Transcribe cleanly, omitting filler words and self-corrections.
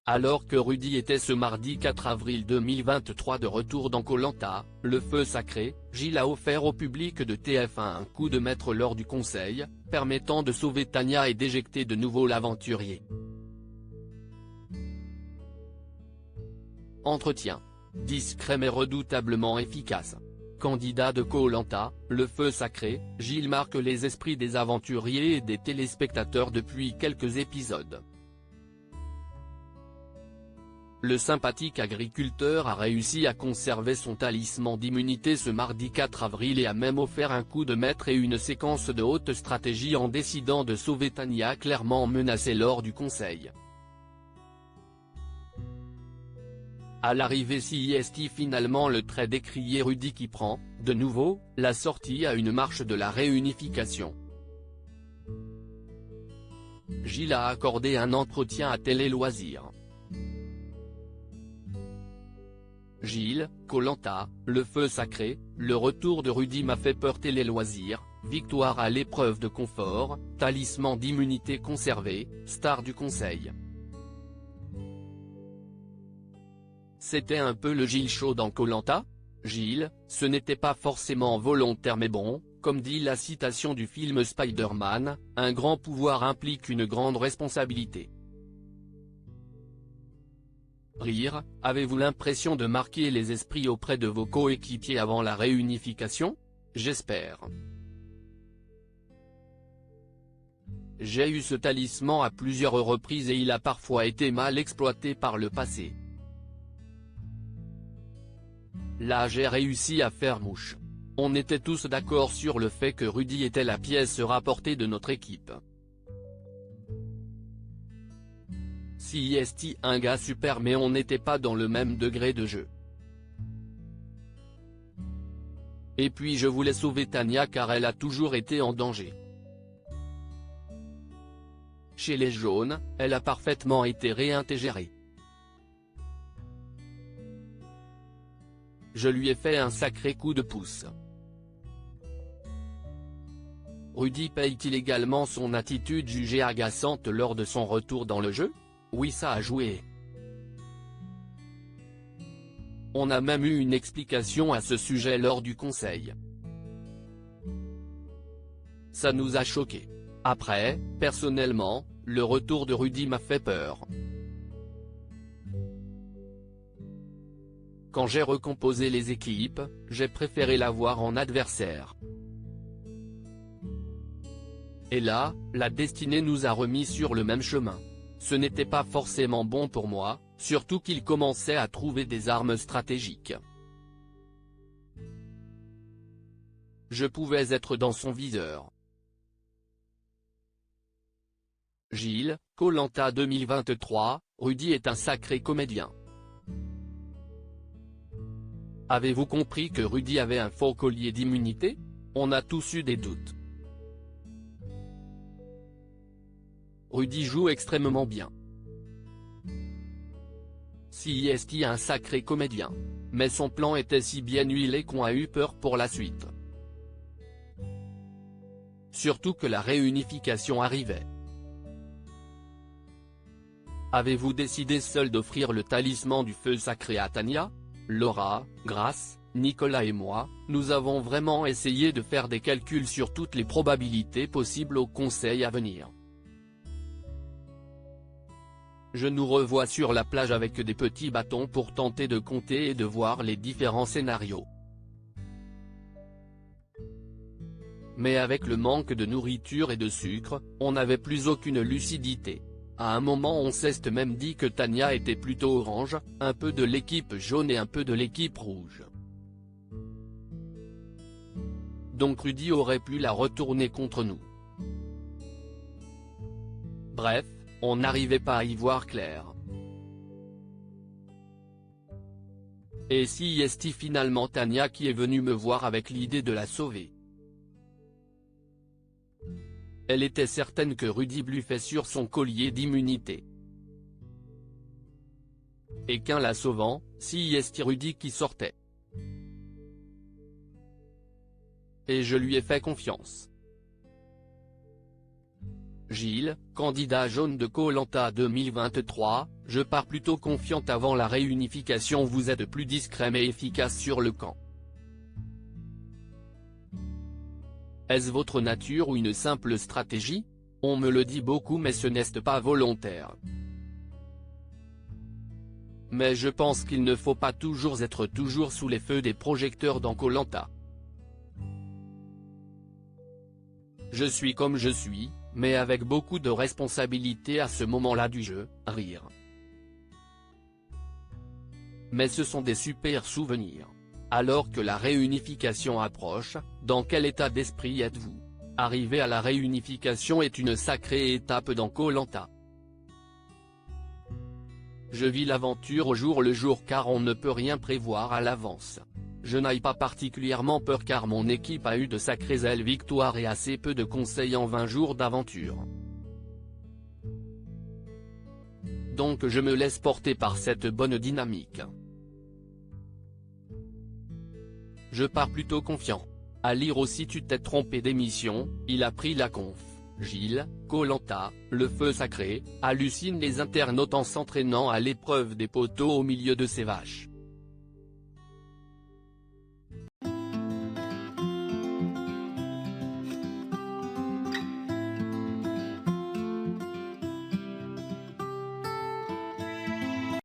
Alors que Rudy était ce mardi 4 avril 2023 de retour dans Koh-Lanta, le feu sacré, Gilles a offert au public de TF1 un coup de maître lors du conseil, permettant de sauver Tania et d'éjecter de nouveau l'aventurier. Entretien. Discret mais redoutablement efficace. Candidat de Koh-Lanta, le feu sacré, Gilles marque les esprits des aventuriers et des téléspectateurs depuis quelques épisodes. Le sympathique agriculteur a réussi à conserver son talisman d'immunité ce mardi 4 avril et a même offert un coup de maître et une séquence de haute stratégie en décidant de sauver Tania clairement menacée lors du conseil. À l'arrivée CIST finalement le très décrié Rudy qui prend, de nouveau, la sortie à une marche de la réunification. Gilles a accordé un entretien à Télé Loisirs. Gilles, Koh-Lanta, le feu sacré, le retour de Rudy m'a fait peur. Télé Loisirs, victoire à l'épreuve de confort, talisman d'immunité conservé, star du conseil. C'était un peu le Gilles Show dans Koh-Lanta ? Gilles, ce n'était pas forcément volontaire mais bon, comme dit la citation du film Spider-Man, un grand pouvoir implique une grande responsabilité. Rire, avez-vous l'impression de marquer les esprits auprès de vos coéquipiers avant la réunification ? J'espère. J'ai eu ce talisman à plusieurs reprises et il a parfois été mal exploité par le passé. Là j'ai réussi à faire mouche. On était tous d'accord sur le fait que Rudy était la pièce rapportée de notre équipe. CIST un gars super mais on n'était pas dans le même degré de jeu. Et puis je voulais sauver Tania car elle a toujours été en danger. Chez les jaunes, elle a parfaitement été réintégrée. Je lui ai fait un sacré coup de pouce. Rudy paye-t-il également son attitude jugée agaçante lors de son retour dans le jeu ? Oui, ça a joué. On a même eu une explication à ce sujet lors du conseil. Ça nous a choqués. Après, personnellement, le retour de Rudy m'a fait peur. Quand j'ai recomposé les équipes, j'ai préféré l'avoir en adversaire. Et là, la destinée nous a remis sur le même chemin. Ce n'était pas forcément bon pour moi, surtout qu'il commençait à trouver des armes stratégiques. Je pouvais être dans son viseur. Gilles, Koh-Lanta 2023, Rudy est un sacré comédien. Avez-vous compris que Rudy avait un faux collier d'immunité ? On a tous eu des doutes. Rudy joue extrêmement bien. CIST un sacré comédien. Mais son plan était si bien huilé qu'on a eu peur pour la suite. Surtout que la réunification arrivait. Avez-vous décidé seul d'offrir le talisman du feu sacré à Tania ? Laura, Grace, Nicolas et moi, nous avons vraiment essayé de faire des calculs sur toutes les probabilités possibles au conseil à venir. Je nous revois sur la plage avec des petits bâtons pour tenter de compter et de voir les différents scénarios. Mais avec le manque de nourriture et de sucre, on n'avait plus aucune lucidité. À un moment on s'est même dit que Tania était plutôt orange, un peu de l'équipe jaune et un peu de l'équipe rouge. Donc Rudy aurait pu la retourner contre nous. Bref, on n'arrivait pas à y voir clair. Et CIST finalement Tania qui est venue me voir avec l'idée de la sauver. Elle était certaine que Rudy bluffait sur son collier d'immunité. Et qu'en la sauvant, CIST Rudy qui sortait. Et je lui ai fait confiance. Gilles, candidat jaune de Koh-Lanta 2023, je pars plutôt confiante avant la réunification. Vous êtes plus discret mais efficace sur le camp. Est-ce votre nature ou une simple stratégie? On me le dit beaucoup mais ce n'est pas volontaire. Mais je pense qu'il ne faut pas toujours être sous les feux des projecteurs dans Koh-Lanta. Je suis comme je suis, mais avec beaucoup de responsabilité à ce moment-là du jeu, rire. Mais ce sont des super souvenirs. Alors que la réunification approche, dans quel état d'esprit êtes-vous? Arriver à la réunification est une sacrée étape dans Koh-Lanta. Je vis l'aventure au jour le jour car on ne peut rien prévoir à l'avance. Je n'ai pas particulièrement peur car mon équipe a eu de sacrées ailes victoires et assez peu de conseils en 20 jours d'aventure. Donc je me laisse porter par cette bonne dynamique. Je pars plutôt confiant. À lire aussi Tu t'es trompé d'émission, il a pris la conf. Gilles, Koh-Lanta, le feu sacré, hallucine les internautes en s'entraînant à l'épreuve des poteaux au milieu de ses vaches.